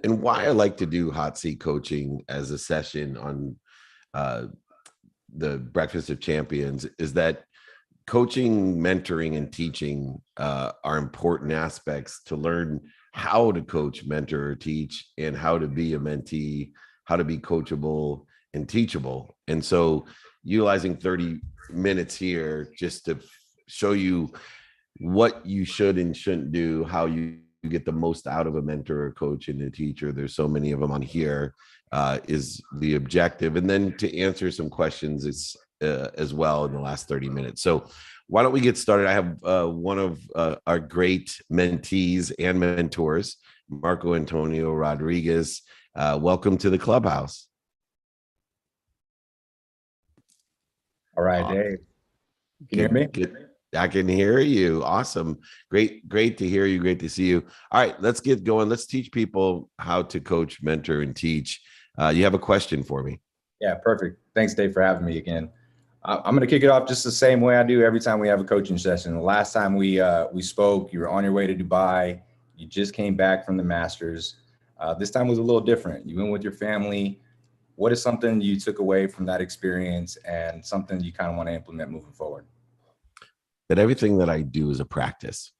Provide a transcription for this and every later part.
and why I like to do hot seat coaching as a session on uh, the Breakfast of Champions is that coaching, mentoring, and teaching are important aspects to learn how to coach, mentor, or teach, and how to be a mentee, how to be coachable and teachable. And so, utilizing 30 minutes here just to show you what you should and shouldn't do, how you get the most out of a mentor, or coach, and a teacher. There's so many of them on here, is the objective. And then to answer some questions as well in the last 30 minutes. So why don't we get started? I have one of our great mentees and mentors, Marco Antonio Rodriguez. Welcome to the clubhouse. All right, Dave. Can you hear me? I can hear you. Awesome. Great to hear you. Great to see you. All right, let's get going. Let's teach people how to coach, mentor, and teach. You have a question for me? Yeah, perfect. Thanks, Dave, for having me again. I'm going to kick it off just the same way I do every time we have a coaching session. The last time we spoke, you were on your way to Dubai. You just came back from the Masters. This time was a little different. You went with your family. What is something you took away from that experience and something you kind of want to implement moving forward? That everything that I do is a practice.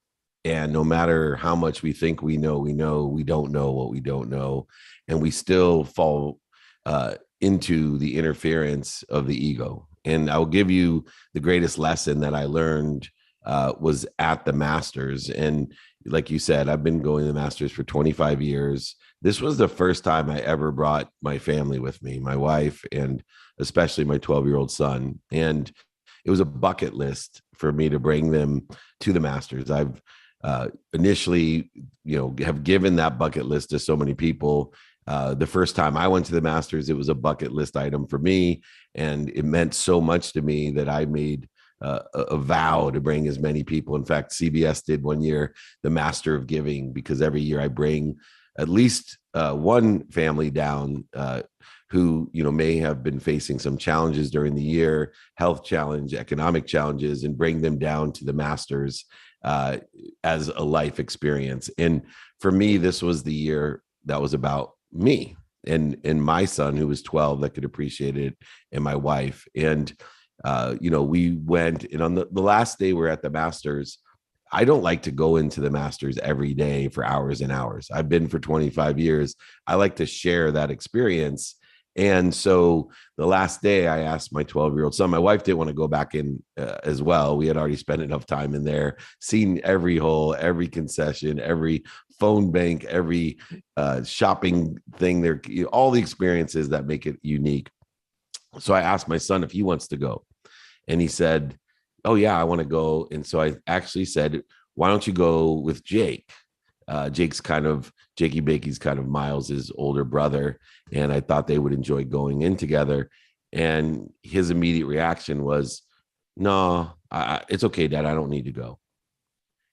And no matter how much we think we know, we don't know what we don't know. And we still fall into the interference of the ego. And I'll give you the greatest lesson that I learned was at the Masters. And like you said, I've been going to the Masters for 25 years. This was the first time I ever brought my family with me, my wife, and especially my 12-year-old son. And it was a bucket list for me to bring them to the Masters. I've initially, have given that bucket list to so many people. The first time I went to the Masters, it was a bucket list item for me. And it meant so much to me that I made a vow to bring as many people. In fact, CBS did one year, the Master of Giving, because every year I bring at least one family down who may have been facing some challenges during the year, health challenge, economic challenges, and bring them down to the Masters as a life experience. And for me, this was the year that was about me and my son, who was 12, that could appreciate it, and my wife. And we went, and on the last day we're at the Masters. I don't like to go into the Masters every day for hours and hours. I've been for 25 years. I like to share that experience. And so the last day I asked my 12-year-old son, my wife didn't want to go back in as well. We had already spent enough time in there, seen every hole, every concession, every phone bank, every shopping thing there, all the experiences that make it unique. So I asked my son if he wants to go. And he said, oh yeah, I want to go. And so I actually said, why don't you go with Jake? Jakey Bakey's kind of Miles's older brother. And I thought they would enjoy going in together. And his immediate reaction was, no, it's okay, Dad. I don't need to go.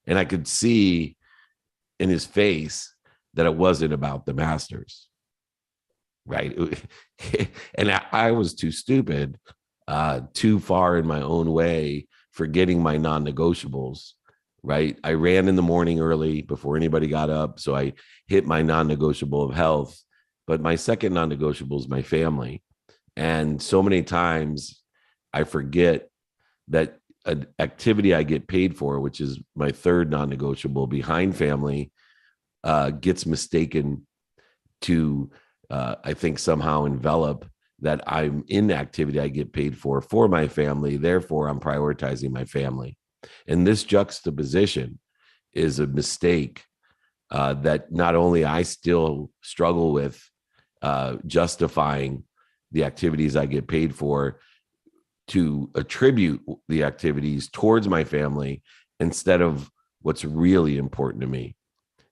And I could see in his face that it wasn't about the Masters. Right. And I was too stupid, too far in my own way, forgetting my non-negotiables. Right. I ran in the morning early before anybody got up. So I hit my non-negotiable of health. But my second non-negotiable is my family. And so many times I forget that an activity I get paid for, which is my third non-negotiable behind family, gets mistaken to, I think, somehow envelop that I'm in the activity I get paid for my family. Therefore, I'm prioritizing my family. And this juxtaposition is a mistake that not only I still struggle with justifying the activities I get paid for, to attribute the activities towards my family instead of what's really important to me.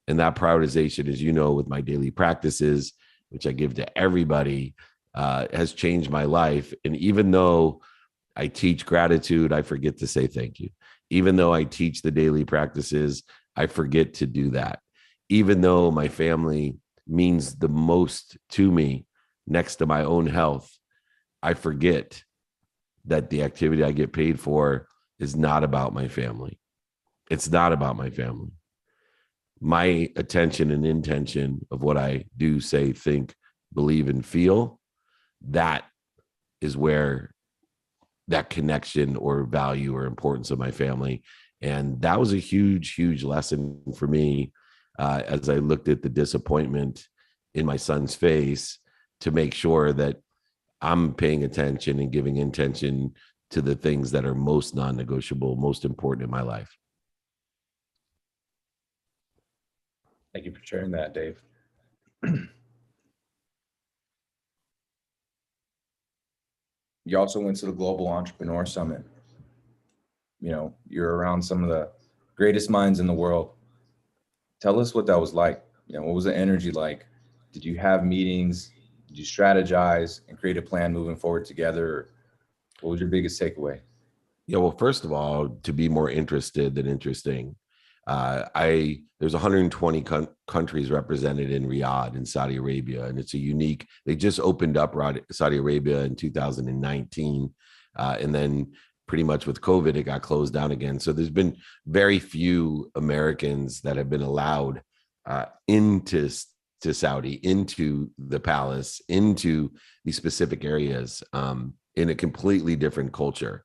And that prioritization, as you know, with my daily practices, which I give to everybody, has changed my life. And even though I teach gratitude, I forget to say thank you. Even though I teach the daily practices, I forget to do that. Even though my family means the most to me next to my own health, I forget that the activity I get paid for is not about my family. It's not about my family. my attention and intention of what I do, say, think, believe, and feel, that is where that connection or value or importance of my family. And that was a huge, huge lesson for me as I looked at the disappointment in my son's face, to make sure that I'm paying attention and giving intention to the things that are most non-negotiable, most important in my life. Thank you for sharing that, Dave. You also went to the Global Entrepreneur Summit. You know, you're around some of the greatest minds in the world. Tell us what that was like. You know, what was the energy like? Did you have meetings? Did you strategize and create a plan moving forward together? What was your biggest takeaway? Yeah, well, first of all, to be more interested than interesting. There's 120 countries represented in Riyadh in Saudi Arabia, and it's a unique. They just opened up Saudi Arabia in 2019, and then pretty much with COVID, it got closed down again. So there's been very few Americans that have been allowed into Saudi, into the palace, into these specific areas, in a completely different culture.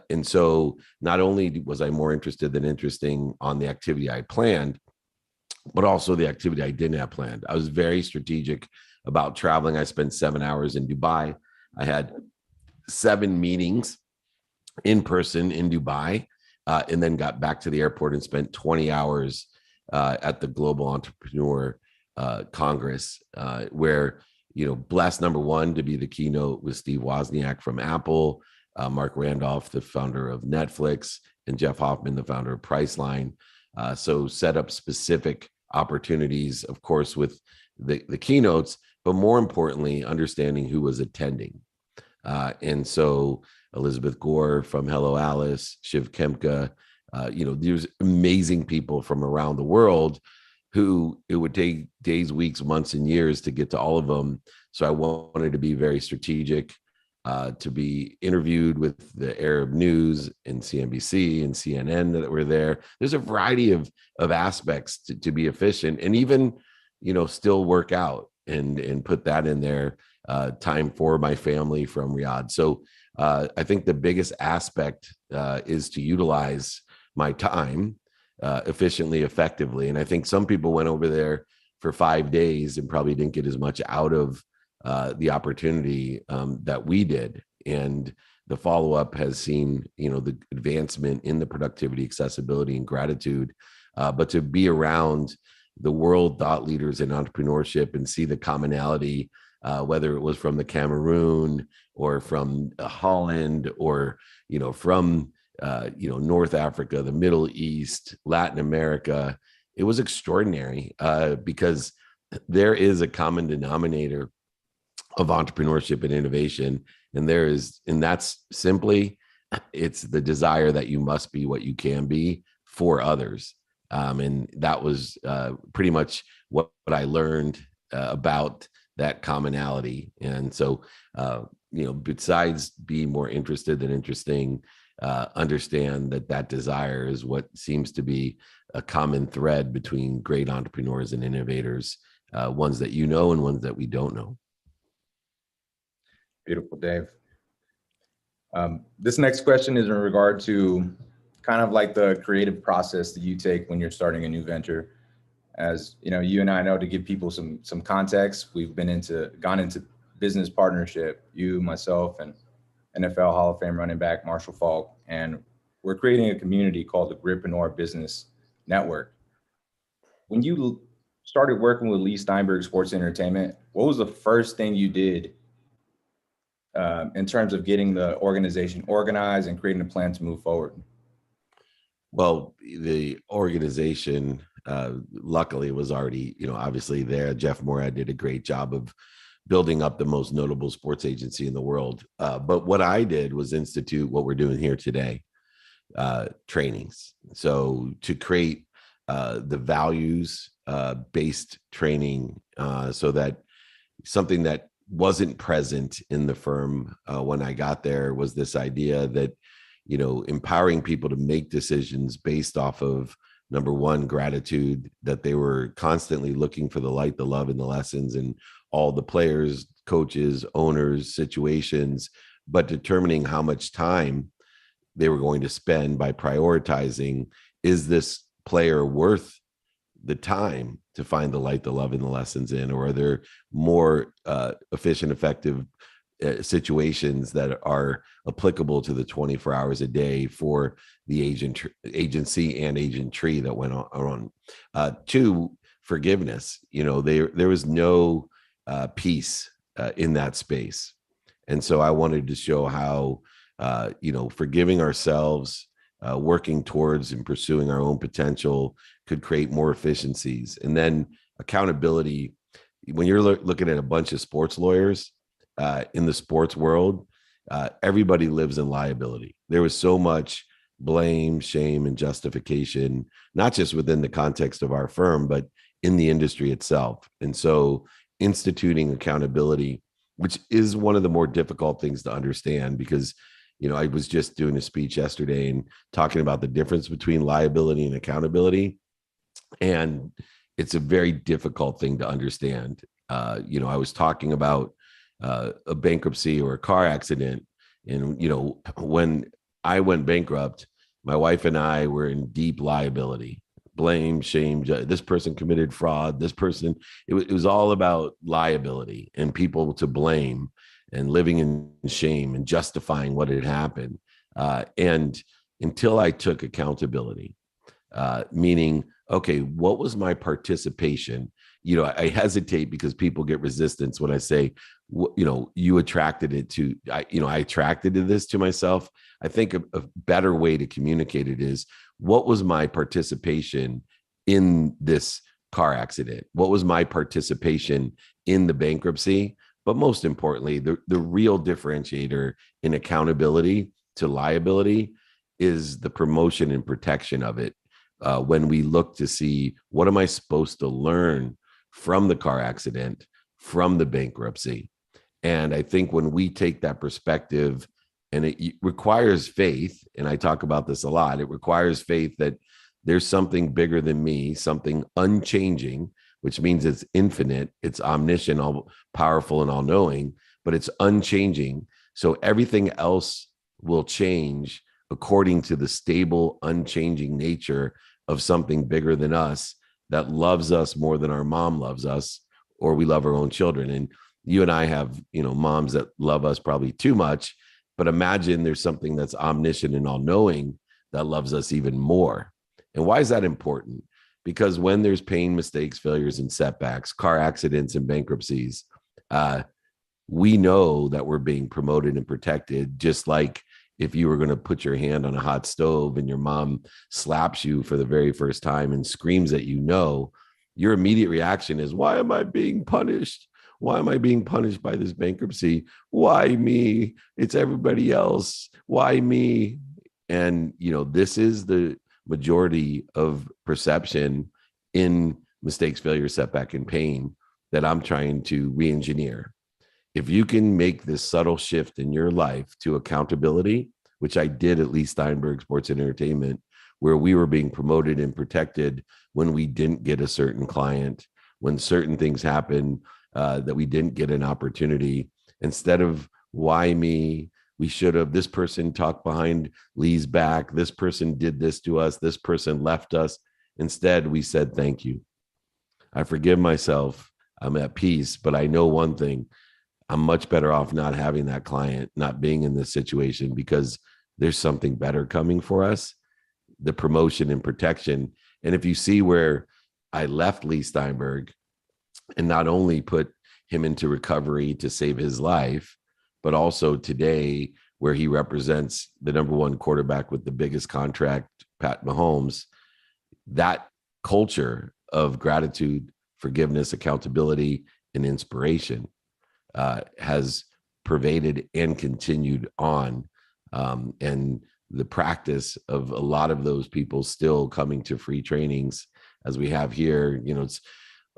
And so not only was I more interested than interesting on the activity I planned, but also the activity I didn't have planned. I was very strategic about traveling. I spent 7 hours in Dubai. I had 7 meetings in person in Dubai, and then got back to the airport and spent 20 hours at the Global Entrepreneur Congress, where, blessed, number one, to be the keynote with Steve Wozniak from Apple, Mark Randolph, the founder of Netflix, and Jeff Hoffman, the founder of Priceline. So set up specific opportunities, of course, with the keynotes, but more importantly, understanding who was attending. And so Elizabeth Gore from Hello Alice, Shiv Kemka, there's amazing people from around the world who it would take days, weeks, months, and years to get to all of them. So I wanted to be very strategic, to be interviewed with the Arab News and CNBC and CNN that were there. There's a variety of aspects to be efficient, and even, still work out and put that in there, time for my family from Riyadh. So I think the biggest aspect is to utilize my time efficiently, effectively. And I think some people went over there for 5 days and probably didn't get as much out of the opportunity that we did. And the follow-up has seen, the advancement in the productivity, accessibility, and gratitude. But to be around the world thought leaders in entrepreneurship and see the commonality, whether it was from the Cameroon or from Holland or, from, North Africa, the Middle East, Latin America, it was extraordinary because there is a common denominator of entrepreneurship and innovation. And that's simply, it's the desire that you must be what you can be for others. And that was pretty much what I learned about that commonality. And so, besides being more interested than interesting, understand that desire is what seems to be a common thread between great entrepreneurs and innovators, ones that and ones that we don't know. Beautiful, Dave. This next question is in regard to kind of like the creative process that you take when you're starting a new venture. As you and I know, to give people some context, we've gone into business partnership, you, myself, and NFL Hall of Fame running back Marshall Faulk, and we're creating a community called the Grippreneur Business Network. When you started working with Lee Steinberg Sports Entertainment, what was the first thing you did in terms of getting the organization organized and creating a plan to move forward? Well, the organization, luckily, was already, obviously there. Jeff Morad did a great job of building up the most notable sports agency in the world. But what I did was institute what we're doing here today, trainings. So to create the values based training, so that something that wasn't present in the firm when I got there was this idea that, empowering people to make decisions based off of number one, gratitude, that they were constantly looking for the light, the love, and the lessons in all the players, coaches, owners, situations, but determining how much time they were going to spend by prioritizing, is this player worth the time to find the light, the love, and the lessons in, or are there more efficient, effective situations that are applicable to the 24 hours a day for the agency and agentry that went on. Two, forgiveness. There was no peace in that space. And so I wanted to show how, forgiving ourselves, working towards and pursuing our own potential could create more efficiencies. And then accountability. When you're looking at a bunch of sports lawyers in the sports world, everybody lives in liability. There was so much blame, shame, and justification, not just within the context of our firm, but in the industry itself. And so instituting accountability, which is one of the more difficult things to understand, because I was just doing a speech yesterday and talking about the difference between liability and accountability. And it's a very difficult thing to understand. I was talking about a bankruptcy or a car accident. And, when I went bankrupt, my wife and I were in deep liability, blame, shame. This person committed fraud. This person, it was all about liability and people to blame and living in shame and justifying what had happened. And until I took accountability, meaning, okay, what was my participation? I hesitate because people get resistance when I say, you attracted it to, I attracted this to myself. I think a better way to communicate it is, what was my participation in this car accident? What was my participation in the bankruptcy? But most importantly, the real differentiator in accountability to liability is the promotion and protection of it. When we look to see, what am I supposed to learn from the car accident, from the bankruptcy? And I think when we take that perspective, and it requires faith, and I talk about this a lot, it requires faith that there's something bigger than me, something unchanging, which means it's infinite, it's omniscient, all powerful, and all knowing, but it's unchanging. So everything else will change according to the stable, unchanging nature of something bigger than us, that loves us more than our mom loves us, or we love our own children. And you and I have, moms that love us probably too much, but imagine there's something that's omniscient and all knowing that loves us even more. And why is that important? Because when there's pain, mistakes, failures, and setbacks, car accidents and bankruptcies, we know that we're being promoted and protected. Just like if you were going to put your hand on a hot stove and your mom slaps you for the very first time and screams at you, your immediate reaction is, why am I being punished? Why am I being punished by this bankruptcy? Why me? It's everybody else. Why me? And, this is the majority of perception in mistakes, failure, setback, and pain that I'm trying to re-engineer. If you can make this subtle shift in your life to accountability, which I did at Lee Steinberg Sports and Entertainment, where we were being promoted and protected when we didn't get a certain client, when certain things happened that we didn't get an opportunity, instead of why me, we should have, this person talked behind Lee's back, this person did this to us, this person left us. Instead, we said, thank you. I forgive myself. I'm at peace, but I know one thing. I'm much better off not having that client, not being in this situation, because there's something better coming for us, the promotion and protection. And if you see where I left Lee Steinberg and not only put him into recovery to save his life, but also today where he represents the number one quarterback with the biggest contract, Pat Mahomes, that culture of gratitude, forgiveness, accountability, and inspiration has pervaded and continued on. And the practice of a lot of those people still coming to free trainings as we have here, it's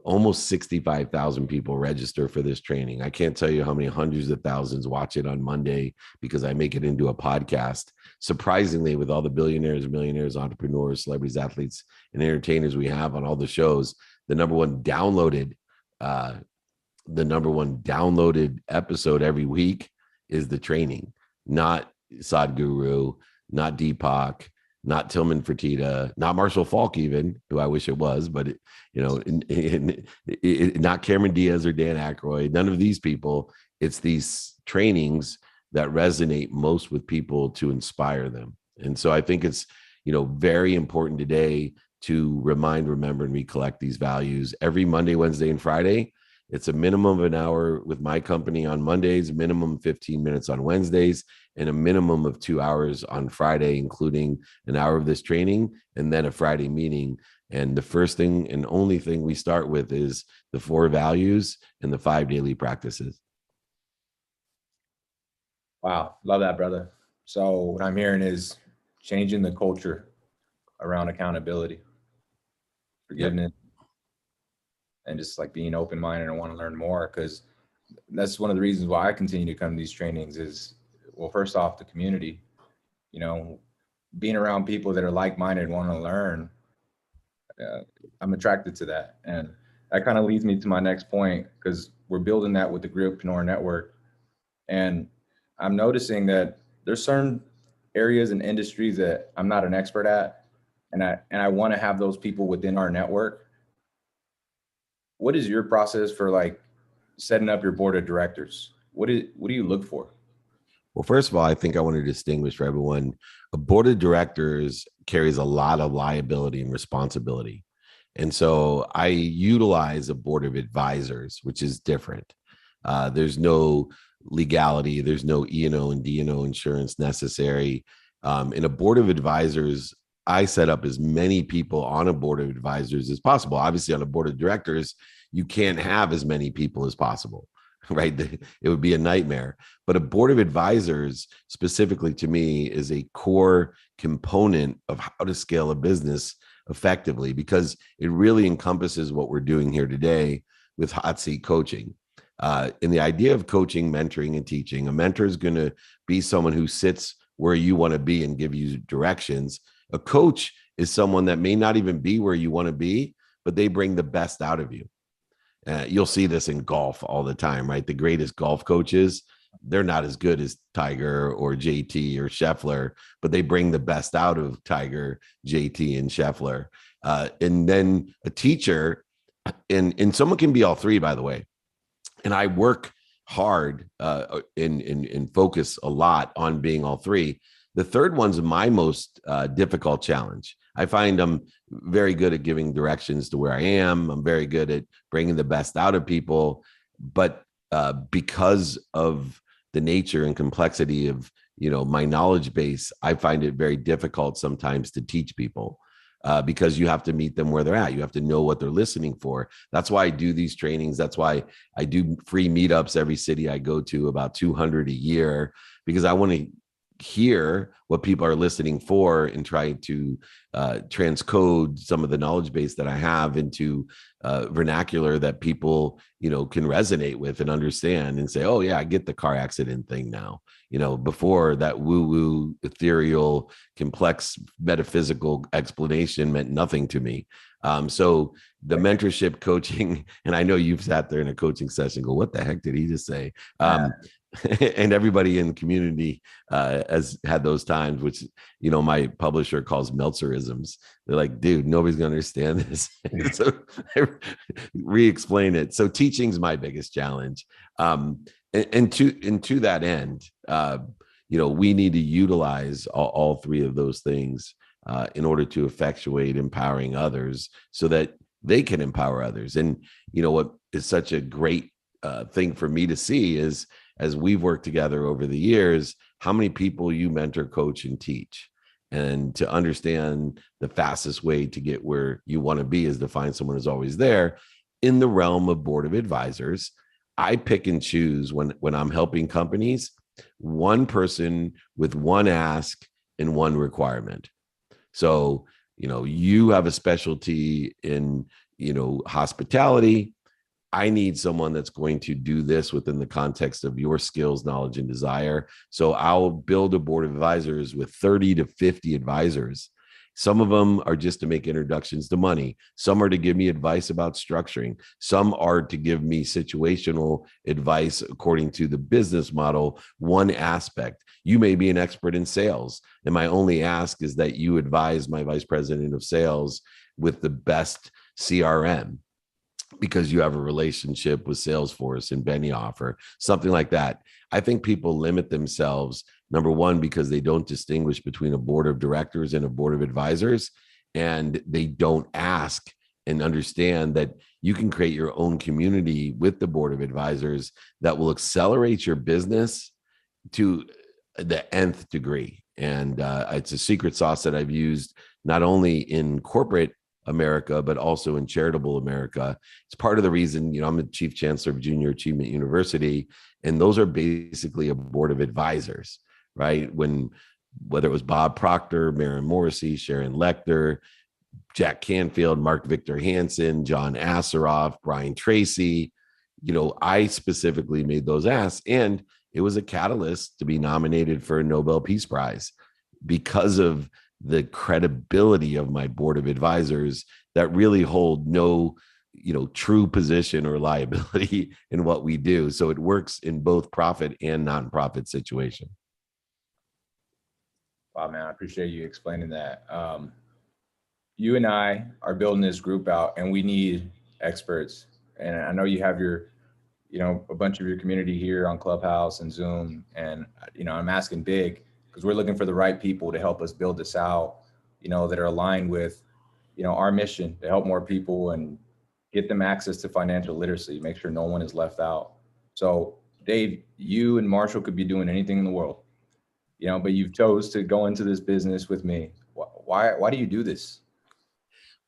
almost 65,000 people register for this training. I can't tell you how many hundreds of thousands watch it on Monday because I make it into a podcast. Surprisingly, with all the billionaires, millionaires, entrepreneurs, celebrities, athletes, and entertainers we have on all the shows, the number one downloaded episode every week is the training, not Sadhguru, not Deepak, not Tillman Fertitta, not Marshall Falk, even, who I wish it was, but not Cameron Diaz or Dan Aykroyd, none of these people. It's these trainings that resonate most with people to inspire them. And so I think it's, very important today to remind, remember, and recollect these values every Monday, Wednesday, and Friday. It's a minimum of an hour with my company on Mondays, minimum 15 minutes on Wednesdays, and a minimum of 2 hours on Friday, including an hour of this training and then a Friday meeting. And the first thing and only thing we start with is the 4 values and the 5 daily practices. Wow. Love that, brother. So what I'm hearing is changing the culture around accountability, forgiveness, and just like being open-minded and want to learn more. Because that's one of the reasons why I continue to come to these trainings is, well, first off, the community, being around people that are like-minded and want to learn. I'm attracted to that. And that kind of leads me to my next point, because we're building that with the Groupreneur Network. And I'm noticing that there's certain areas and industries that I'm not an expert at. And I want to have those people within our network. What is your process for like setting up your board of directors? What do you look for? Well, first of all, I think I want to distinguish for everyone, a board of directors carries a lot of liability and responsibility. And so I utilize a board of advisors, which is different. There's no legality, there's no E&O and D&O insurance necessary. In a board of advisors, I set up as many people on a board of advisors as possible. Obviously, on a board of directors, you can't have as many people as possible, right? It would be a nightmare. But a board of advisors, specifically to me, is a core component of how to scale a business effectively, because it really encompasses what we're doing here today with hot seat coaching. In the idea of coaching, mentoring, and teaching, a mentor is going to be someone who sits where you want to be and give you directions. A coach is someone that may not even be where you want to be, but they bring the best out of you. You'll see this in golf all the time, right? The greatest golf coaches, they're not as good as Tiger or JT or Scheffler, but they bring the best out of Tiger, JT, and Scheffler. And then a teacher, and someone can be all three, by the way. And I work hard and focus a lot on being all three. The third one's my most difficult challenge. I find I'm very good at giving directions to where I am. I'm very good at bringing the best out of people. But because of the nature and complexity of, my knowledge base, I find it very difficult sometimes to teach people because you have to meet them where they're at. You have to know what they're listening for. That's why I do these trainings. That's why I do free meetups every city I go to, about 200 a year, because I want to hear what people are listening for and try to transcode some of the knowledge base that I have into vernacular that people, can resonate with and understand and say, oh yeah, I get the car accident thing now. Before that woo-woo, ethereal, complex, metaphysical explanation meant nothing to me. So the mentorship coaching, and I know you've sat there in a coaching session, go, what the heck did he just say? And everybody in the community has had those times, which, my publisher calls Meltzerisms. They're like, dude, nobody's going to understand this. So re-explain it. So teaching's my biggest challenge. And to that end, we need to utilize all three of those things in order to effectuate empowering others so that they can empower others. And, what is such a great thing for me to see is, as we've worked together over the years, how many people you mentor, coach, and teach. And to understand the fastest way to get where you want to be is to find someone who's always there. In the realm of board of advisors, I pick and choose when I'm helping companies, one person with one ask and one requirement. So, you have a specialty in, hospitality. I need someone that's going to do this within the context of your skills, knowledge, and desire. So I'll build a board of advisors with 30 to 50 advisors. Some of them are just to make introductions to money. Some are to give me advice about structuring. Some are to give me situational advice according to the business model, one aspect. You may be an expert in sales, and my only ask is that you advise my vice president of sales with the best CRM, because you have a relationship with Salesforce and Benioff or something like that. I think people limit themselves, number one, because they don't distinguish between a board of directors and a board of advisors, and they don't ask and understand that you can create your own community with the board of advisors that will accelerate your business to the nth degree. And it's a secret sauce that I've used not only in corporate America, but also in charitable America. It's part of the reason, I'm the chief chancellor of Junior Achievement University, and those are basically a board of advisors, right? Whether it was Bob Proctor, Maren Morrissey, Sharon Lechter, Jack Canfield, Mark Victor Hansen, John Asseroff, Brian Tracy, I specifically made those asks, and it was a catalyst to be nominated for a Nobel Peace Prize because of the credibility of my board of advisors that really hold no, true position or liability in what we do. So it works in both profit and nonprofit situation. Wow, man, I appreciate you explaining that. You and I are building this group out, and we need experts. And I know you have a bunch of your community here on Clubhouse and Zoom. And, I'm asking big, because we're looking for the right people to help us build this out, that are aligned with, our mission to help more people and get them access to financial literacy, make sure no one is left out. So Dave, you and Marshall could be doing anything in the world, but you've chose to go into this business with me. Why do you do this?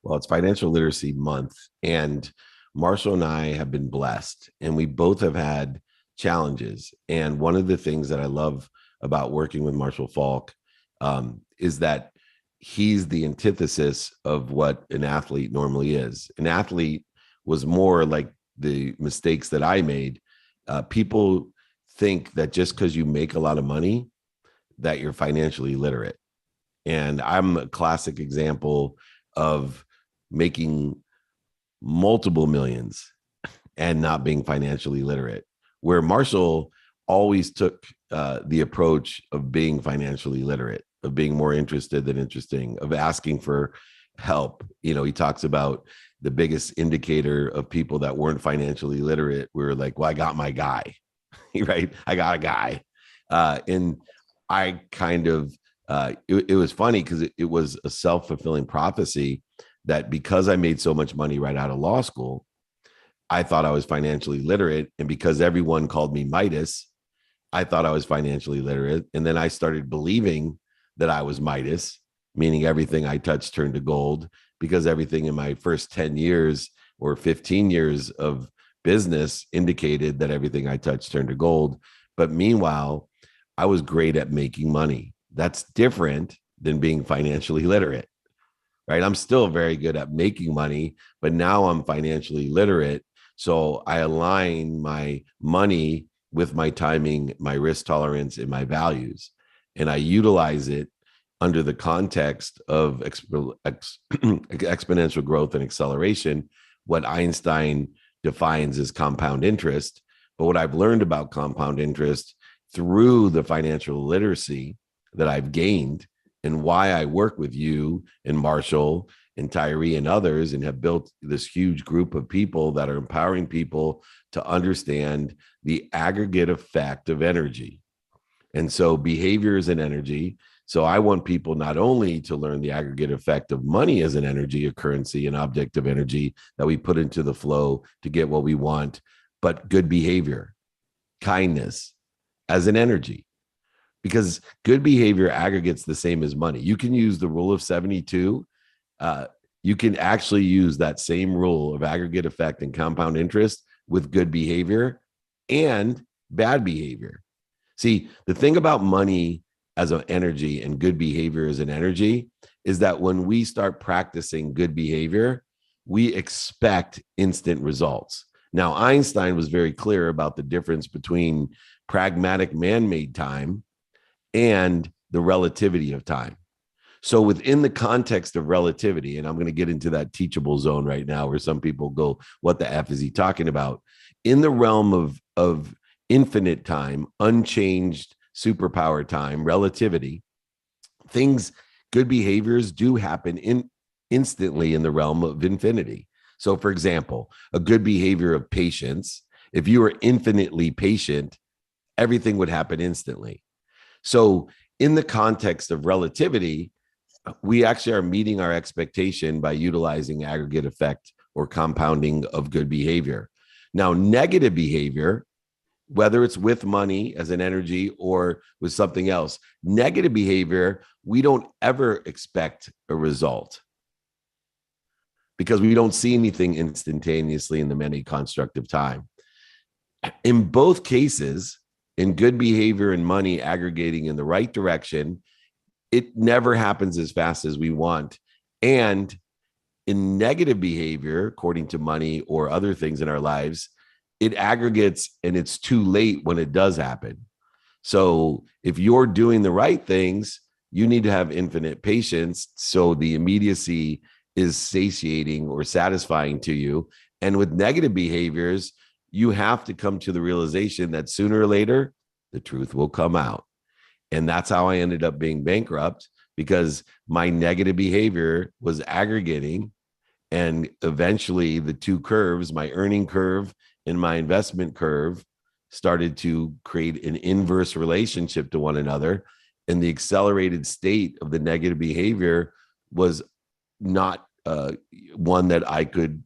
Well, it's Financial Literacy Month, and Marshall and I have been blessed, and we both have had challenges. And one of the things that I love about working with Marshall Falk is that he's the antithesis of what an athlete normally is. An athlete was more like the mistakes that I made. People think that just because you make a lot of money, that you're financially literate. And I'm a classic example of making multiple millions and not being financially literate, where Marshall always took the approach of being financially literate, of being more interested than interesting, of asking for help. He talks about the biggest indicator of people that weren't financially literate were like, well, I got my guy, right? I got a guy. And I kind of, it was funny because it was a self-fulfilling prophecy that because I made so much money right out of law school, I thought I was financially literate. And because everyone called me Midas, I thought I was financially literate. And then I started believing that I was Midas, meaning everything I touched turned to gold, because everything in my first 10 years or 15 years of business indicated that everything I touched turned to gold. But meanwhile, I was great at making money. That's different than being financially literate, right? I'm still very good at making money, but now I'm financially literate. So I align my money with my timing, my risk tolerance, and my values. And I utilize it under the context of exponential growth and acceleration, what Einstein defines as compound interest. But what I've learned about compound interest through the financial literacy that I've gained, and why I work with you and Marshall and Tyree and others, and have built this huge group of people that are empowering people to understand the aggregate effect of energy. And so behavior is an energy. So I want people not only to learn the aggregate effect of money as an energy, a currency, an object of energy that we put into the flow to get what we want, but good behavior, kindness as an energy. Because good behavior aggregates the same as money. You can use the rule of 72. You can actually use that same rule of aggregate effect and compound interest with good behavior and bad behavior. See, the thing about money as an energy and good behavior as an energy is that when we start practicing good behavior, we expect instant results. Now, Einstein was very clear about the difference between pragmatic man-made time and the relativity of time. So within the context of relativity, and I'm going to get into that teachable zone right now where some people go, what the F is he talking about? In the realm of infinite time, unchanged superpower time, relativity, things, good behaviors do happen instantly in the realm of infinity. So for example, a good behavior of patience, if you were infinitely patient, everything would happen instantly. So in the context of relativity, we actually are meeting our expectation by utilizing aggregate effect or compounding of good behavior. Now, negative behavior, whether it's with money as an energy or with something else, negative behavior, we don't ever expect a result because we don't see anything instantaneously in the many construct of time. In both cases, in good behavior and money aggregating in the right direction, it never happens as fast as we want. And in negative behavior, according to money or other things in our lives, it aggregates and it's too late when it does happen. So if you're doing the right things, you need to have infinite patience. So the immediacy is satiating or satisfying to you. And with negative behaviors, you have to come to the realization that sooner or later, the truth will come out. And that's how I ended up being bankrupt, because my negative behavior was aggregating. And eventually the two curves, my earning curve and my investment curve, started to create an inverse relationship to one another. And the accelerated state of the negative behavior was not one that I could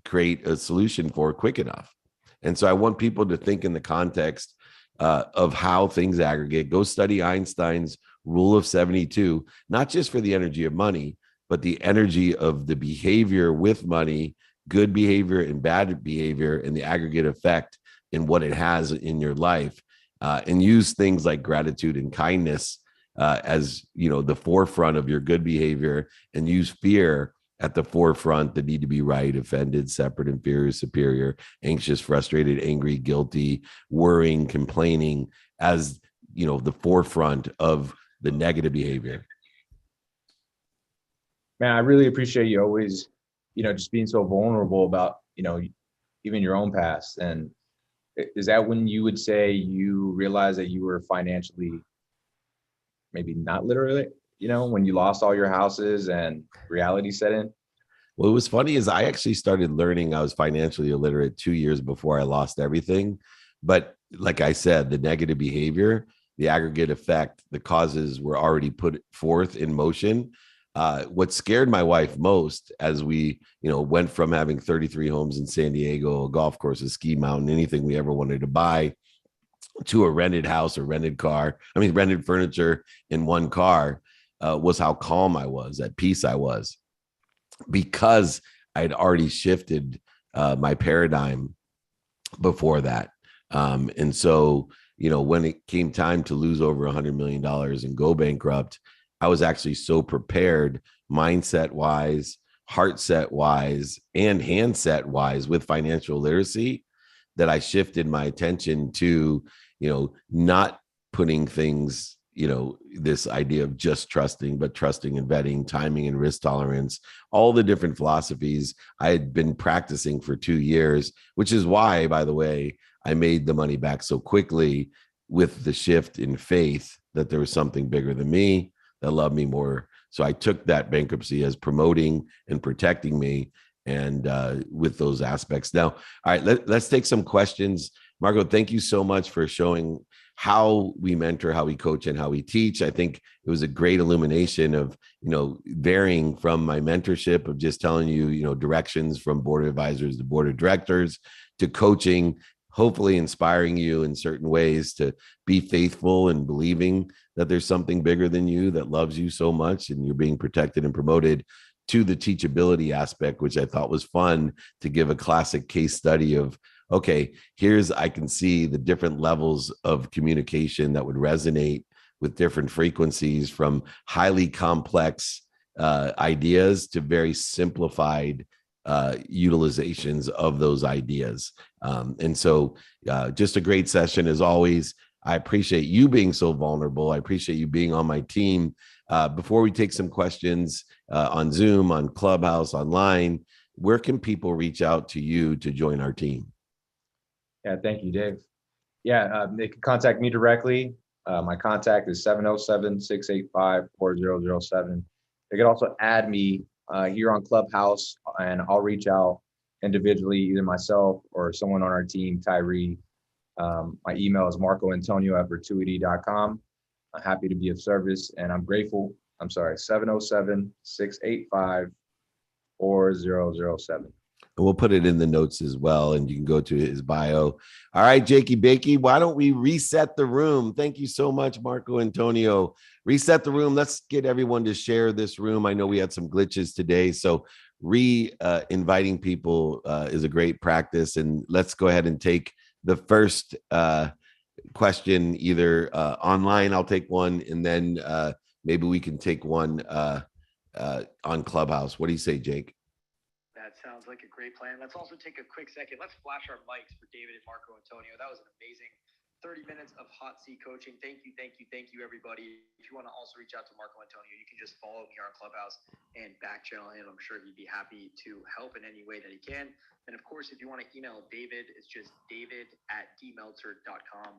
create a solution for quick enough. And so I want people to think in the context of how things aggregate. Go study Einstein's Rule of 72, not just for the energy of money, but the energy of the behavior with money, good behavior and bad behavior, and the aggregate effect in what it has in your life. And use things like gratitude and kindness as, the forefront of your good behavior, and use fear at the forefront, the need to be right, offended, separate, inferior, superior, anxious, frustrated, angry, guilty, worrying, complaining as, the forefront of the negative behavior. Man, I really appreciate you always, just being so vulnerable about, even your own past. And is that when you would say you realized that you were financially, maybe not literally, when you lost all your houses and reality set in? What was funny is I actually started learning I was financially illiterate 2 years before I lost everything. But like I said, the negative behavior, the aggregate effect, the causes were already put forth in motion. What scared my wife most as we, went from having 33 homes in San Diego, a golf course, a ski mountain, anything we ever wanted to buy, to a rented house or rented furniture in one car, was how calm I was, at peace I was, because I had already shifted my paradigm before that. And so, when it came time to lose over $100 million and go bankrupt, I was actually so prepared, mindset wise, heart set wise, and handset wise with financial literacy, that I shifted my attention to, not putting things, this idea of just trusting, but trusting and vetting, timing and risk tolerance, all the different philosophies I had been practicing for 2 years, which is why, by the way, I made the money back so quickly, with the shift in faith that there was something bigger than me that loved me more. So I took that bankruptcy as promoting and protecting me, and with those aspects. Now, all right, let's take some questions. Marco, thank you so much for showing how we mentor, how we coach, and how we teach. I think it was a great illumination of, varying from my mentorship of just telling you, directions from board of advisors to board of directors, to coaching, hopefully inspiring you in certain ways to be faithful and believing that there's something bigger than you that loves you so much and you're being protected and promoted, to the teachability aspect, which I thought was fun to give a classic case study of, okay, I can see the different levels of communication that would resonate with different frequencies, from highly complex ideas to very simplified utilizations of those ideas. And so just a great session as always. I appreciate you being so vulnerable. I appreciate you being on my team. Before we take some questions on Zoom, on Clubhouse, online, where can people reach out to you to join our team? Yeah, thank you, Dave. Yeah, they can contact me directly. My contact is 707-685-4007. They could also add me here on Clubhouse, and I'll reach out individually, either myself or someone on our team, Tyree. My email is marcoantonio@virtuity.com. I'm happy to be of service, and I'm grateful. I'm sorry, 707-685-4007. And we'll put it in the notes as well, and you can go to his bio. All right, Jakey Bakey, why don't we reset the room? Thank you so much, Marco Antonio. Reset the room. Let's get everyone to share this room. I know we had some glitches today, so inviting people is a great practice. And let's go ahead and take the first question, either online. I'll take one, and then maybe we can take one on Clubhouse. What do you say, Jake? That sounds like a great plan. Let's also take a quick second. Let's flash our mics for David and Marco Antonio. That was an amazing 30 minutes of hot seat coaching. Thank you, everybody. If you want to also reach out to Marco Antonio, you can just follow me on Clubhouse and back channel him. I'm sure he'd be happy to help in any way that he can. And of course, if you want to email David, it's just david@dmeltzer.com.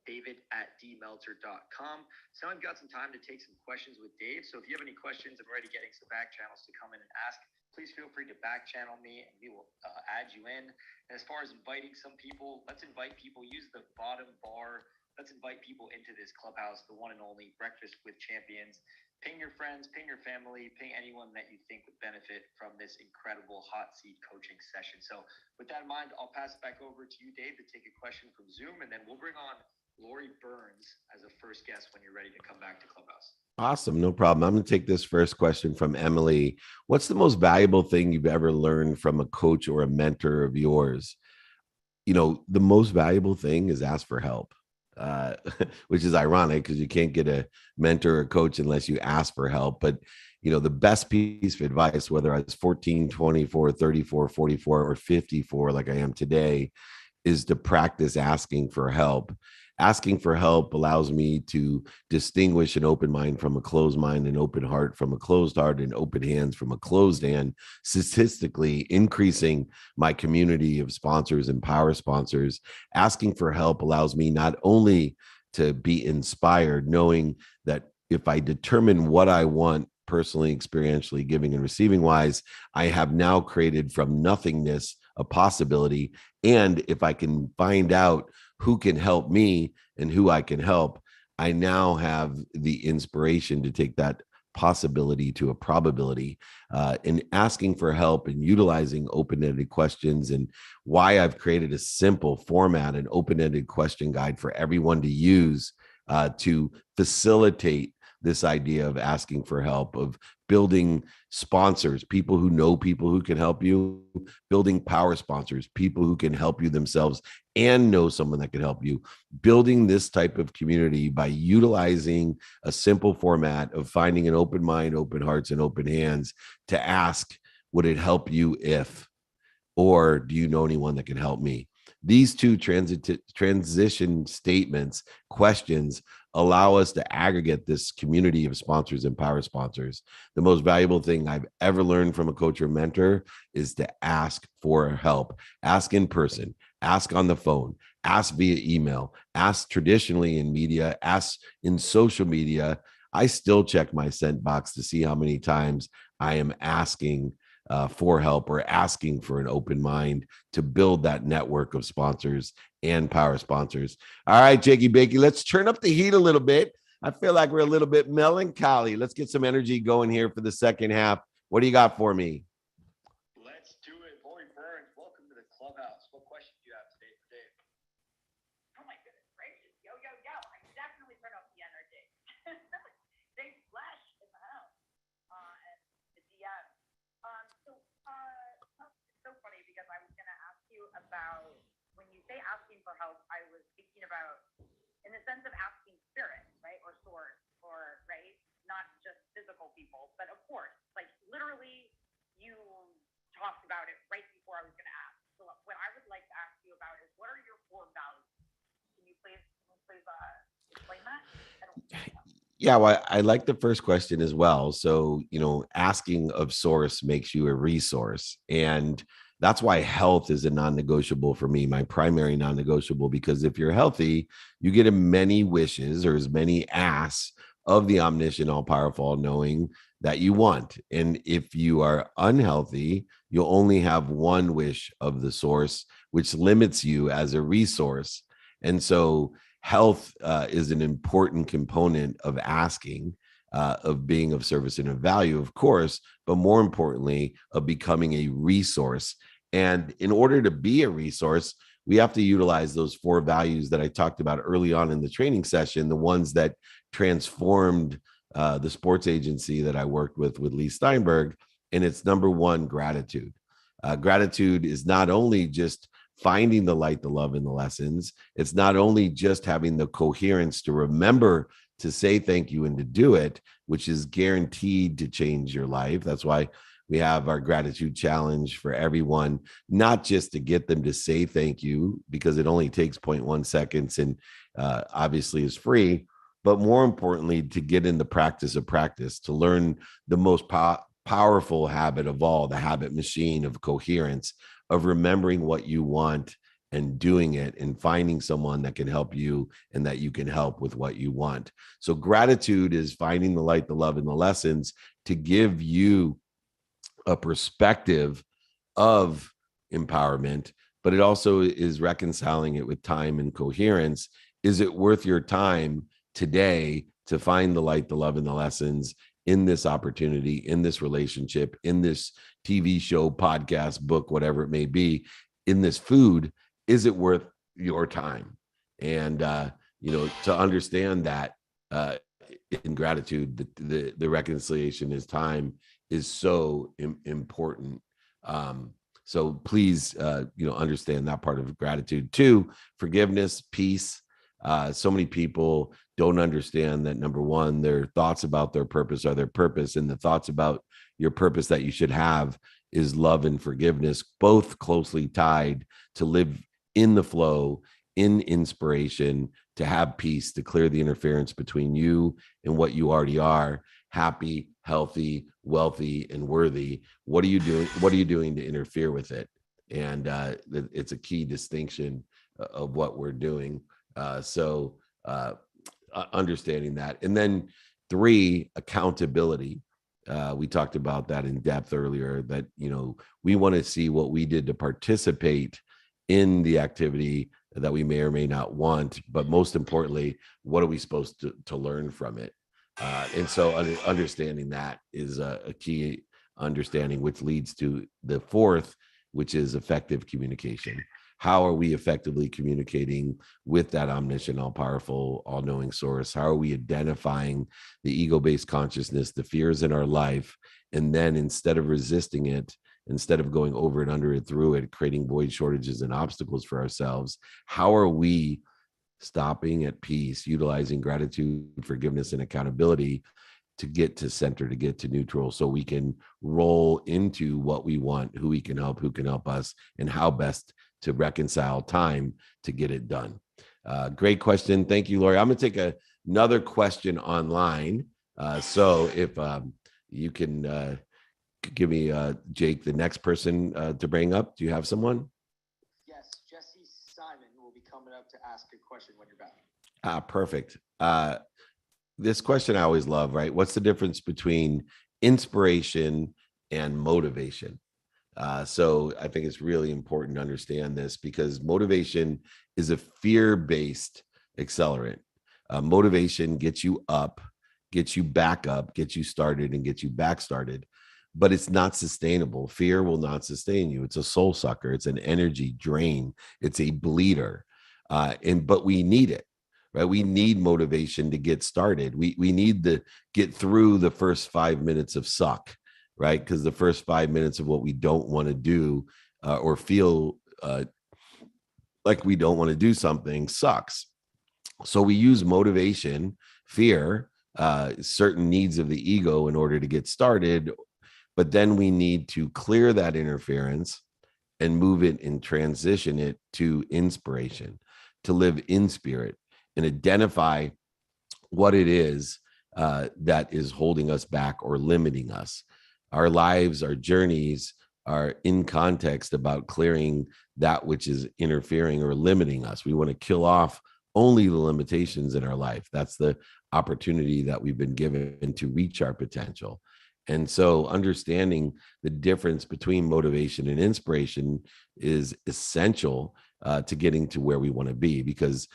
david@dmeltzer.com. So I've got some time to take some questions with Dave. So if you have any questions, I'm already getting some back channels to come in and ask. Please feel free to back channel me, and we will add you in. And as far as inviting some people, let's invite people. Use the bottom bar. Let's invite people into this Clubhouse, the one and only Breakfast with Champions. Ping your friends, ping your family, ping anyone that you think would benefit from this incredible hot seat coaching session. So with that in mind, I'll pass it back over to you, Dave, to take a question from Zoom, and then we'll bring on Lori Burns as a first guest when you're ready to come back to Clubhouse. Awesome. No problem. I'm going to take this first question from Emily. What's the most valuable thing you've ever learned from a coach or a mentor of yours? You know, the most valuable thing is ask for help, which is ironic because you can't get a mentor or coach unless you ask for help. But, you know, the best piece of advice, whether I was 14, 24, 34, 44, or 54, like I am today, is to practice asking for help. Asking for help allows me to distinguish an open mind from a closed mind, an open heart from a closed heart, and open hands from a closed hand, statistically increasing my community of sponsors and power sponsors. Asking for help allows me not only to be inspired, knowing that if I determine what I want personally, experientially, giving and receiving wise, I have now created from nothingness a possibility. And if I can find out who can help me and who I can help, I now have the inspiration to take that possibility to a probability. And asking for help and utilizing open-ended questions, and why I've created a simple format, an open-ended question guide for everyone to use to facilitate this idea of asking for help, of building sponsors, people who know people who can help you, building power sponsors, people who can help you themselves and know someone that can help you, building this type of community by utilizing a simple format of finding an open mind, open hearts, and open hands to ask, would it help you if, or do you know anyone that can help me? These two transition statements, questions, allow us to aggregate this community of sponsors and power sponsors. The most valuable thing I've ever learned from a coach or mentor is to ask for help. Ask in person, ask on the phone, ask via email, ask traditionally in media, ask in social media. I still check my sent box to see how many times I am asking for help or asking for an open mind to build that network of sponsors and power sponsors. All right, Jakey Bakey, let's turn up the heat a little bit. I feel like we're a little bit melancholy. Let's get some energy going here for the second half. What do you got for me? Let's do it. Lori Burns, welcome to the Clubhouse. What question do you have today for Dave? Oh my goodness gracious. Yo, yo, yo. I definitely turn up the energy. Dave Flesh in the house. And the DM. It's so funny because I was going to ask you about, when you say asking for help, I was thinking about in the sense of asking spirit, right? Or source, or, right? Not just physical people, but of course, like literally you talked about it Yeah, well, I like the first question as well. So, asking of source makes you a resource. And that's why health is a non-negotiable for me, my primary non-negotiable, because if you're healthy, you get as many wishes or as many asks of the omniscient, all-powerful, all-knowing that you want. And if you are unhealthy, you'll only have one wish of the source, which limits you as a resource. And so health is an important component of asking, of being of service and of value, of course, but more importantly, of becoming a resource. And in order to be a resource, we have to utilize those 4 values that I talked about early on in the training session, the ones that transformed the sports agency that I worked with Lee Steinberg. And it's number 1, gratitude. Gratitude is not only just finding the light, the love, and the lessons. It's not only just having the coherence to remember to say thank you and to do it, which is guaranteed to change your life. That's why we have our gratitude challenge for everyone, not just to get them to say thank you, because it only takes 0.1 seconds and obviously is free, but more importantly, to get in the practice of practice, to learn the most powerful habit of all, the habit machine of coherence, of remembering what you want and doing it and finding someone that can help you and that you can help with what you want. So gratitude is finding the light, the love, and the lessons to give you a perspective of empowerment, but it also is reconciling it with time and coherence. Is it worth your time today to find the light, the love, and the lessons in this opportunity, in this relationship, in this TV show, podcast, book, whatever it may be, in this food? Is it worth your time? And, to understand that in gratitude, the reconciliation is time is so important. So please, understand that part of gratitude. 2, forgiveness, peace. So many people don't understand that, number 1, their thoughts about their purpose are their purpose, and the thoughts about your purpose that you should have is love and forgiveness, both closely tied to live in the flow, in inspiration, to have peace, to clear the interference between you and what you already are: happy, healthy, wealthy, and worthy. What are you doing? What are you doing to interfere with it? And it's a key distinction of what we're doing. So understanding that. And then 3, accountability. We talked about that in depth earlier, that, we want to see what we did to participate in the activity that we may or may not want, but most importantly, what are we supposed to learn from it? And so understanding that is a key understanding, which leads to the 4th, which is effective communication. How are we effectively communicating with that omniscient, all-powerful, all-knowing source? How are we identifying the ego-based consciousness, the fears in our life? And then instead of resisting it, instead of going over it, under it, through it, creating void, shortages, and obstacles for ourselves, how are we stopping at peace, utilizing gratitude, forgiveness, and accountability to get to center, to get to neutral, so we can roll into what we want, who we can help, who can help us, and how best to reconcile time to get it done. Great question. Thank you, Lori. I'm going to take another question online. So if you can give me, Jake, the next person to bring up. Do you have someone? Yes, Jesse Simon will be coming up to ask a question when you're back. Perfect. This question I always love, right? What's the difference between inspiration and motivation? So I think it's really important to understand this, because motivation is a fear-based accelerant. Motivation gets you up, gets you back up, gets you started, and gets you back started. But it's not sustainable. Fear will not sustain you. It's a soul sucker. It's an energy drain. It's a bleeder. But we need it, right? We need motivation to get started. We need to get through the first 5 minutes of suck, right? Because the first 5 minutes of what we don't want to do or feel like we don't want to do something sucks. So we use motivation, fear, certain needs of the ego in order to get started. But then we need to clear that interference and move it and transition it to inspiration, to live in spirit and identify what it is that is holding us back or limiting us. Our lives, our journeys are in context about clearing that which is interfering or limiting us. We want to kill off only the limitations in our life. That's the opportunity that we've been given to reach our potential. And so understanding the difference between motivation and inspiration is essential to getting to where we want to be, because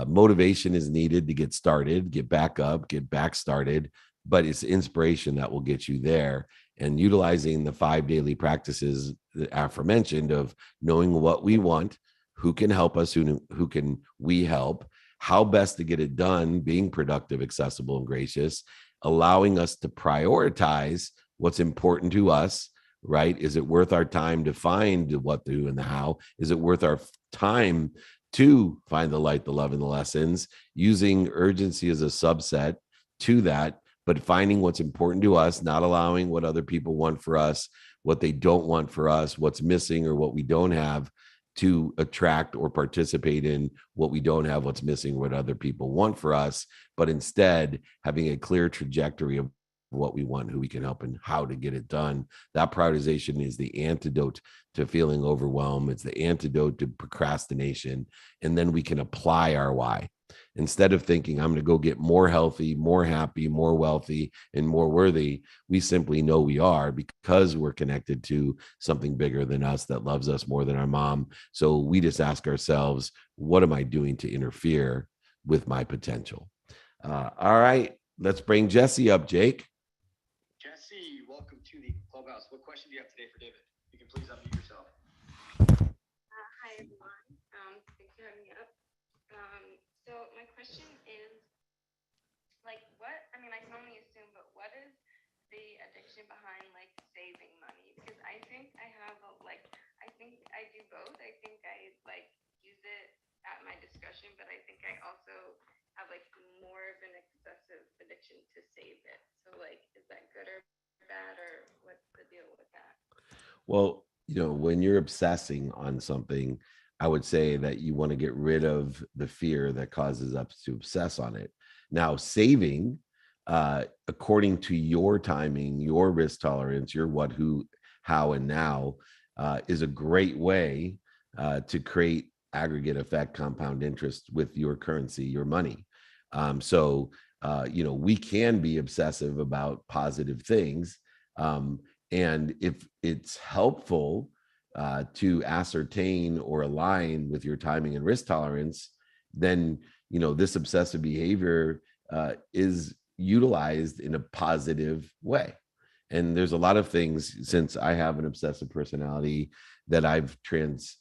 motivation is needed to get started, get back up, get back started, but it's inspiration that will get you there. And utilizing the 5 daily practices that aforementioned of knowing what we want, who can help us, who can we help, how best to get it done, being productive, accessible, and gracious, allowing us to prioritize what's important to us, right? Is it worth our time to find the what, the who, and the how? Is it worth our time to find the light, the love, and the lessons? Using urgency as a subset to that, but finding what's important to us, not allowing what other people want for us, what they don't want for us, what's missing or what we don't have, to attract or participate in what we don't have, what's missing, what other people want for us, but instead having a clear trajectory of what we want, who we can help, and how to get it done. That prioritization is the antidote to feeling overwhelmed. It's the antidote to procrastination. And then we can apply our why. Instead of thinking, I'm going to go get more healthy, more happy, more wealthy, and more worthy, we simply know we are, because we're connected to something bigger than us that loves us more than our mom. So we just ask ourselves, what am I doing to interfere with my potential? All right, let's bring Jesse up, Jake. Jesse, welcome to the clubhouse. What question do you have today for David? You can please unmute yourself. Hi, everyone. Thanks for having me up. So my question is, like, I can only assume, but what is the addiction behind, like, saving money? Because I think I have, I think I do both. I think I, like, use it at my discretion, but I think I also have, like, more of an excessive addiction to save it. So, like, is that good or bad, or what's the deal with that? Well, when you're obsessing on something, I would say that you want to get rid of the fear that causes us to obsess on it. Now, saving, according to your timing, your risk tolerance, your what, who, how, and now, is a great way to create aggregate effect compound interest with your currency, your money. So, we can be obsessive about positive things. And if it's helpful to ascertain or align with your timing and risk tolerance, then this obsessive behavior is utilized in a positive way. And there's a lot of things, since I have an obsessive personality, that I've transitioned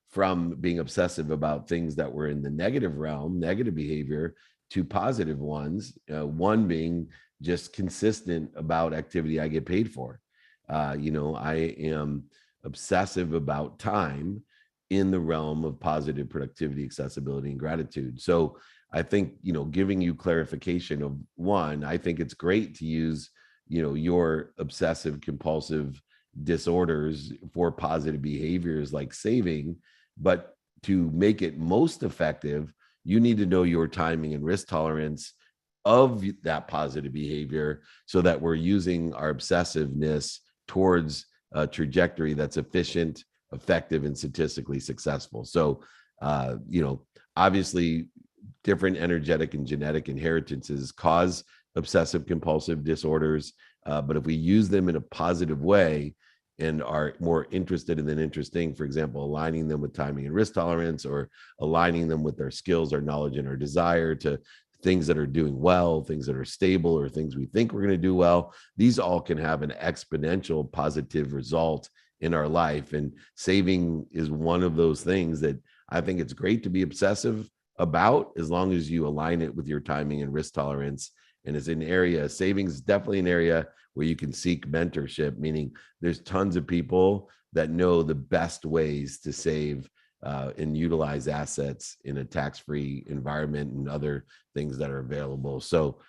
from being obsessive about things that were in the negative realm, negative behavior, to positive ones. One being just consistent about activity I get paid for. I am obsessive about time in the realm of positive productivity, accessibility, and gratitude. So I think, giving you clarification of one, I think it's great to use, your obsessive compulsive disorders for positive behaviors like saving, but to make it most effective, you need to know your timing and risk tolerance of that positive behavior, so that we're using our obsessiveness towards a trajectory that's efficient, effective, and statistically successful. So, obviously different energetic and genetic inheritances cause obsessive compulsive disorders. But if we use them in a positive way and are more interested in than interesting, for example, aligning them with timing and risk tolerance, or aligning them with their skills, our knowledge, and our desire to things that are doing well, things that are stable, or things we think we're going to do well, these all can have an exponential positive result in our life. And saving is one of those things that I think it's great to be obsessive about, as long as you align it with your timing and risk tolerance. And it's an area, savings is definitely an area where you can seek mentorship, meaning there's tons of people that know the best ways to save and utilize assets in a tax-free environment and other things that are available. So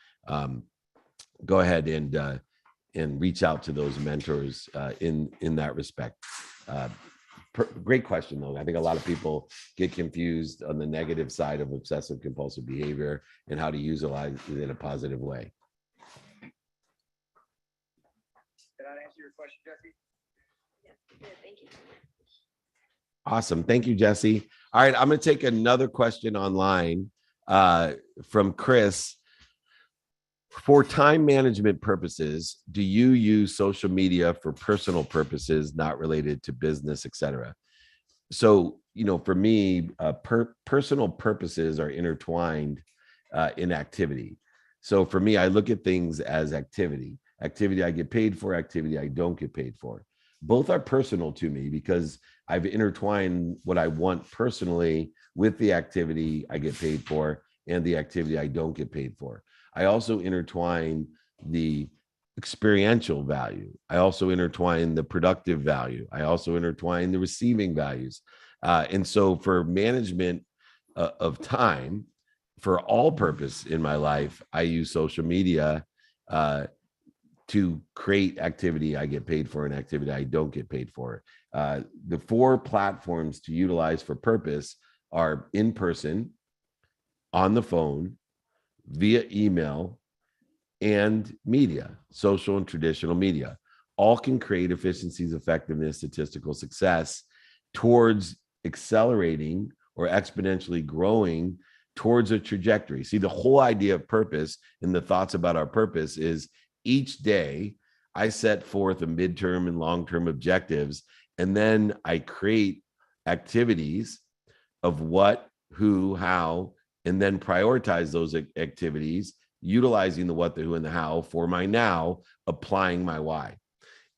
go ahead and reach out to those mentors in that respect. Great question, though. I think a lot of people get confused on the negative side of obsessive compulsive behavior and how to utilize it in a positive way. Did that answer your question, Jesse? Yes, good. Thank you so much. Awesome. Thank you, Jesse. All right, I'm going to take another question online from Chris. For time management purposes, do you use social media for personal purposes, not related to business, etc.? So, for me, personal purposes are intertwined in activity. So for me, I look at things as activity I get paid for, activity I don't get paid for. Both are personal to me because I've intertwined what I want personally with the activity I get paid for and the activity I don't get paid for. I also intertwine the experiential value. I also intertwine the productive value. I also intertwine the receiving values. And so for management of time, for all purpose in my life, I use social media to create activity I get paid for and activity I don't get paid for. The 4 platforms to utilize for purpose are in person, on the phone, via email, and media, social and traditional media. All can create efficiencies, effectiveness, statistical success towards accelerating or exponentially growing towards a trajectory. See, the whole idea of purpose and the thoughts about our purpose is each day I set forth a midterm and long-term objectives, and then I create activities of what, who, how, and then prioritize those activities, utilizing the what, the who, and the how for my now, applying my why.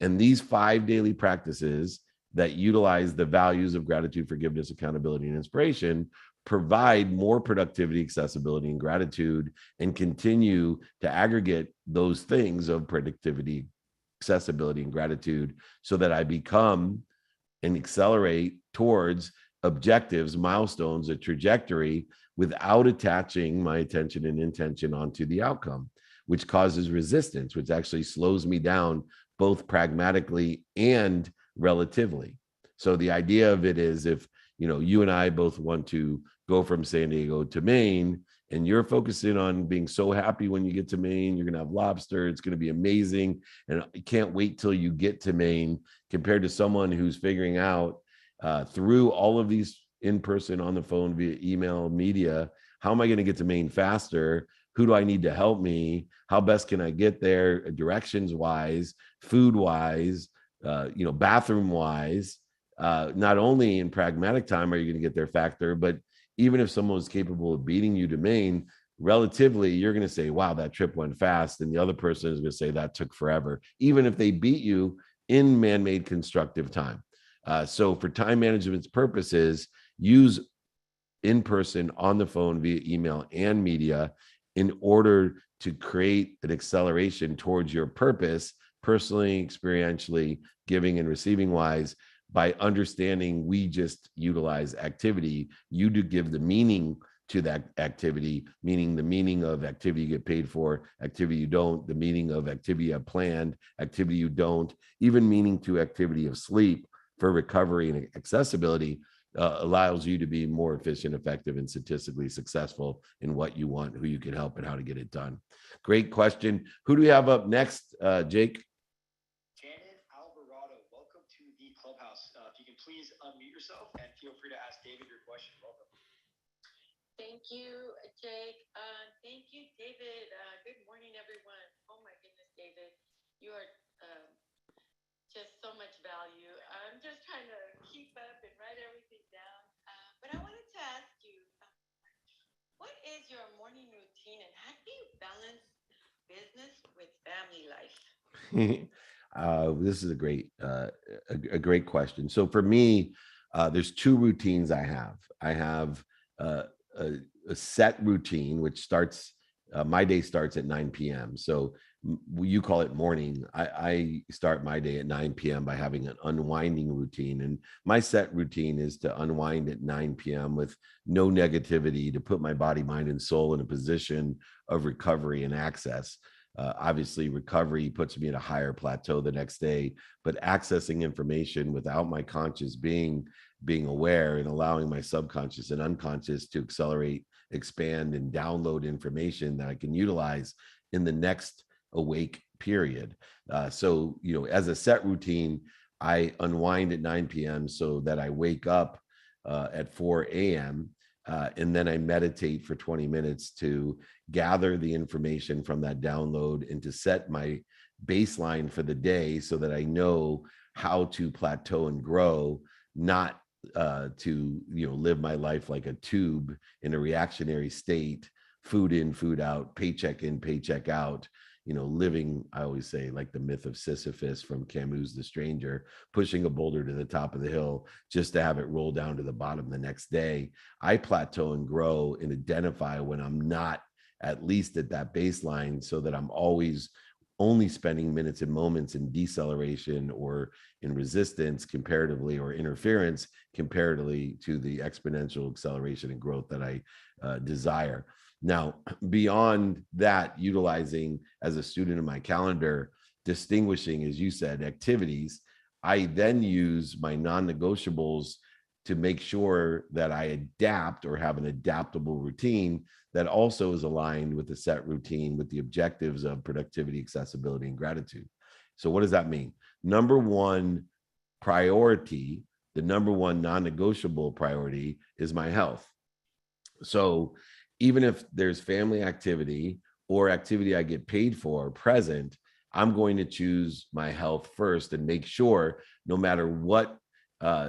And these 5 daily practices that utilize the values of gratitude, forgiveness, accountability, and inspiration provide more productivity, accessibility, and gratitude, and continue to aggregate those things of productivity, accessibility, and gratitude so that I become and accelerate towards objectives, milestones, a trajectory without attaching my attention and intention onto the outcome, which causes resistance, which actually slows me down both pragmatically and relatively. So the idea of it is if, you and I both want to go from San Diego to Maine, and you're focusing on being so happy when you get to Maine, you're going to have lobster, it's going to be amazing, and you can't wait till you get to Maine, compared to someone who's figuring out through all of these in-person, on the phone, via email, media, how am I going to get to Maine faster? Who do I need to help me? How best can I get there, directions wise, food wise, bathroom wise? Not only in pragmatic time are you going to get there factor, but even if someone was capable of beating you to Maine, relatively, you're going to say, wow, that trip went fast. And the other person is going to say that took forever, even if they beat you in man-made constructive time. So for time management's purposes, use in-person, on the phone, via email and media in order to create an acceleration towards your purpose, personally, experientially, giving and receiving wise. By understanding we just utilize activity, you do give the meaning to that activity, meaning the meaning of activity you get paid for, activity you don't, the meaning of activity you have planned, activity you don't, even meaning to activity of sleep for recovery and accessibility allows you to be more efficient, effective, and statistically successful in what you want, who you can help, and how to get it done. Great question. Who do we have up next, Jake? If you can please unmute yourself and feel free to ask David your question. Welcome. Thank you, Jake. Thank you, David. Good morning, everyone. Oh my goodness, David, you are just so much value. I'm just trying to keep up and write everything down. But I wanted to ask you, what is your morning routine and how do you balance business with family life? This is a great question. So for me, there's 2 routines I have. I have a set routine, which starts, my day starts at 9 p.m. So you call it morning. I start my day at 9 p.m. by having an unwinding routine. And my set routine is to unwind at 9 p.m. with no negativity, to put my body, mind, and soul in a position of recovery and access. Obviously, recovery puts me at a higher plateau the next day, but accessing information without my conscious being aware and allowing my subconscious and unconscious to accelerate, expand, and download information that I can utilize in the next awake period. So, as a set routine, I unwind at 9 p.m. so that I wake up at 4 a.m. And then I meditate for 20 minutes to gather the information from that download and to set my baseline for the day so that I know how to plateau and grow, not to live my life like a tube in a reactionary state, food in, food out, paycheck in, paycheck out. Living, I always say, like the myth of Sisyphus from Camus' The Stranger, pushing a boulder to the top of the hill just to have it roll down to the bottom the next day. I plateau and grow and identify when I'm not at least at that baseline, so that I'm always only spending minutes and moments in deceleration or in resistance comparatively, or interference comparatively to the exponential acceleration and growth that I desire. Now, beyond that, utilizing as a student in my calendar, distinguishing, as you said, activities, I then use my non-negotiables to make sure that I adapt or have an adaptable routine that also is aligned with the set routine with the objectives of productivity, accessibility, and gratitude. So what does that mean? Number one priority, the number one non-negotiable priority is my health. So even if there's family activity or activity I get paid for present, I'm going to choose my health first and make sure no matter what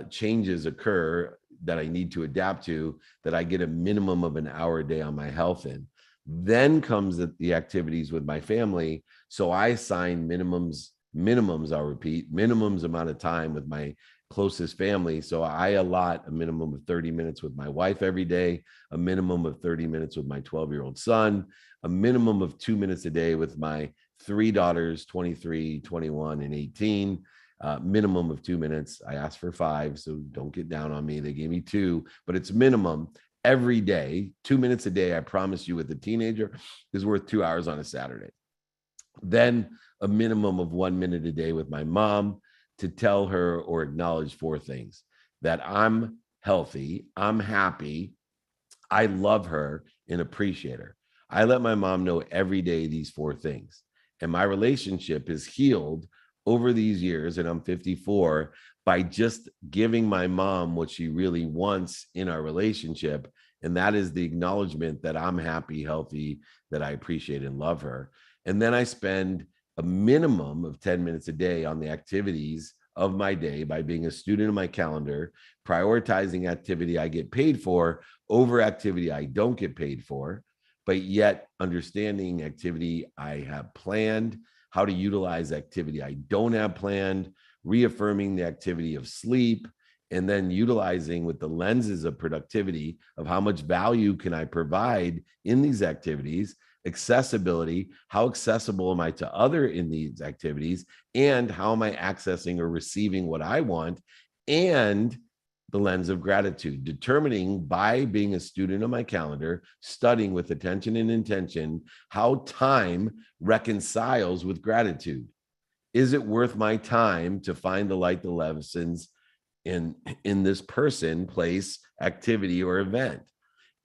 changes occur that I need to adapt to, that I get a minimum of an hour a day on my health in. Then comes the activities with my family. So I assign minimums, I'll repeat, minimums amount of time with my closest family. So I allot a minimum of 30 minutes with my wife every day, a minimum of 30 minutes with my 12-year-old son, a minimum of 2 minutes a day with my 3 daughters, 23, 21, and 18, minimum of 2 minutes. I asked for 5, so don't get down on me. They gave me 2, but it's minimum every day. 2 minutes a day, I promise you, with a teenager is worth 2 hours on a Saturday. Then a minimum of 1 minute a day with my mom, to tell her or acknowledge 4 things: that I'm healthy, I'm happy, I love her, and appreciate her. I let my mom know every day these 4 things. And my relationship is healed over these years, and I'm 54, by just giving my mom what she really wants in our relationship. And that is the acknowledgement that I'm happy, healthy, that I appreciate and love her. And then I spend a minimum of 10 minutes a day on the activities of my day by being a student of my calendar, prioritizing activity I get paid for over activity I don't get paid for, but yet understanding activity I have planned, how to utilize activity I don't have planned, reaffirming the activity of sleep, and then utilizing with the lenses of productivity of how much value can I provide in these activities, accessibility, how accessible am I to other in these activities, and how am I accessing or receiving what I want, and the lens of gratitude, determining by being a student of my calendar, studying with attention and intention, how time reconciles with gratitude. Is it worth my time to find the light, the lessons in this person, place, activity, or event?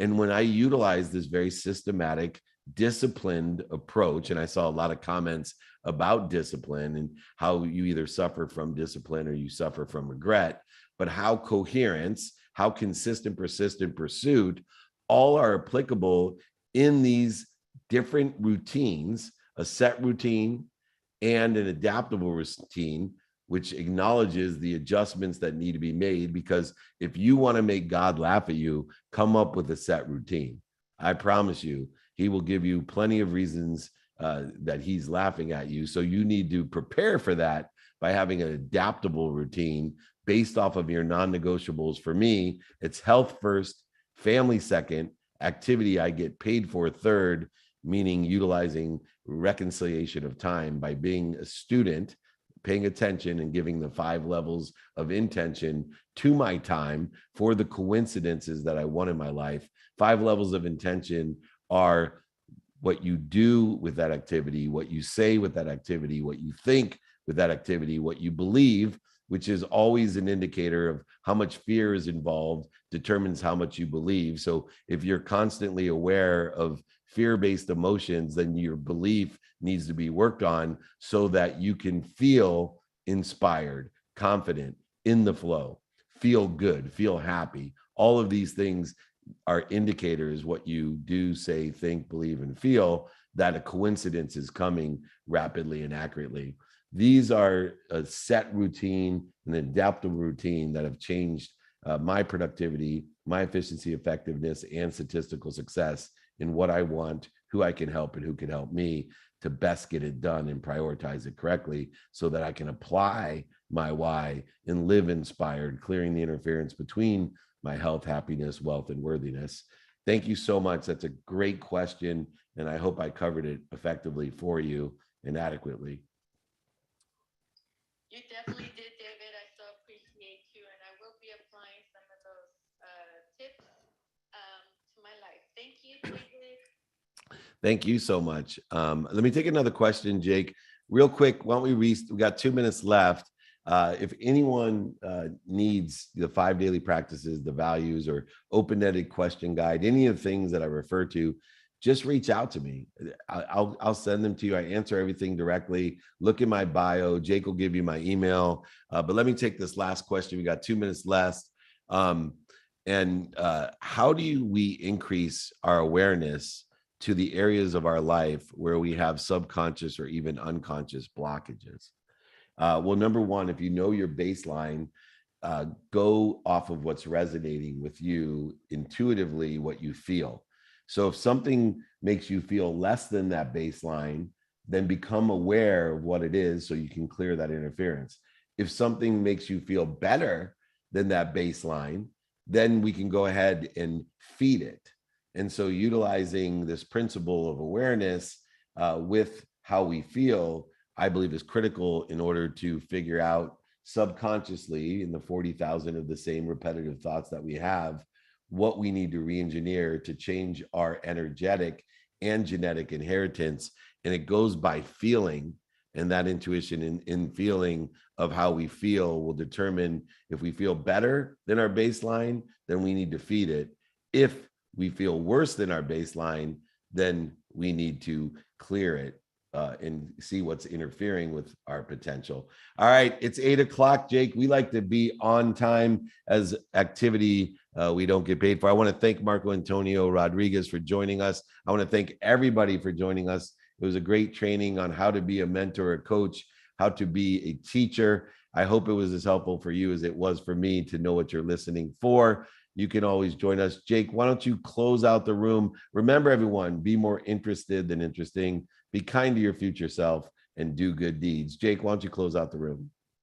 And when I utilize this very systematic, disciplined approach, and I saw a lot of comments about discipline and how you either suffer from discipline or you suffer from regret, but how coherence, how consistent, persistent pursuit, all are applicable in these different routines, a set routine and an adaptable routine, which acknowledges the adjustments that need to be made. Because if you want to make God laugh at you, come up with a set routine. I promise you, he will give you plenty of reasons that he's laughing at you. So you need to prepare for that by having an adaptable routine based off of your non-negotiables. For me, it's health first, family second, activity I get paid for third, meaning utilizing reconciliation of time by being a student, paying attention and giving the 5 levels of intention to my time for the coincidences that I want in my life. 5 levels of intention are what you do with that activity, what you say with that activity, what you think with that activity, what you believe, which is always an indicator of how much fear is involved, determines how much you believe. So if you're constantly aware of fear-based emotions, then your belief needs to be worked on so that you can feel inspired, confident, in the flow, feel good, feel happy. All of these things are indicators, what you do, say, think, believe, and feel, that a coincidence is coming rapidly and accurately. These are a set routine, an adaptable routine that have changed my productivity, my efficiency, effectiveness, and statistical success in what I want, who I can help, and who can help me to best get it done and prioritize it correctly so that I can apply my why and live inspired, clearing the interference between my health, happiness, wealth, and worthiness. Thank you so much. That's a great question, and I hope I covered it effectively for you and adequately. You definitely did, David. I so appreciate you, and I will be applying some of those tips to my life. Thank you, David. Thank you so much. Let me take another question, Jake. Real quick, why don't we got 2 minutes left. If anyone needs the 5 daily practices, the values, or open-ended question guide, any of the things that I refer to, just reach out to me. I'll send them to you. I answer everything directly. Look in my bio. Jake will give you my email. But let me take this last question. We got 2 minutes left. How do we increase our awareness to the areas of our life where we have subconscious or even unconscious blockages? Well, number one, if you know your baseline, go off of what's resonating with you intuitively, what you feel. So if something makes you feel less than that baseline, then become aware of what it is so you can clear that interference. If something makes you feel better than that baseline, then we can go ahead and feed it. And so utilizing this principle of awareness with how we feel, I believe, is critical in order to figure out subconsciously, in the 40,000 of the same repetitive thoughts that we have, what we need to re-engineer to change our energetic and genetic inheritance. And it goes by feeling, and that intuition in feeling of how we feel will determine if we feel better than our baseline, then we need to feed it. If we feel worse than our baseline, then we need to clear it and see what's interfering with our potential. All right, it's 8 o'clock, Jake. We like to be on time as activity we don't get paid for. I want to thank Marco Antonio Rodriguez for joining us. I want to thank everybody for joining us. It was a great training on how to be a mentor, a coach, how to be a teacher. I hope it was as helpful for you as it was for me to know what you're listening for. You can always join us. Jake, why don't you close out the room? Remember, everyone, be more interested than interesting. Be kind to your future self and do good deeds. Jake, why don't you close out the room?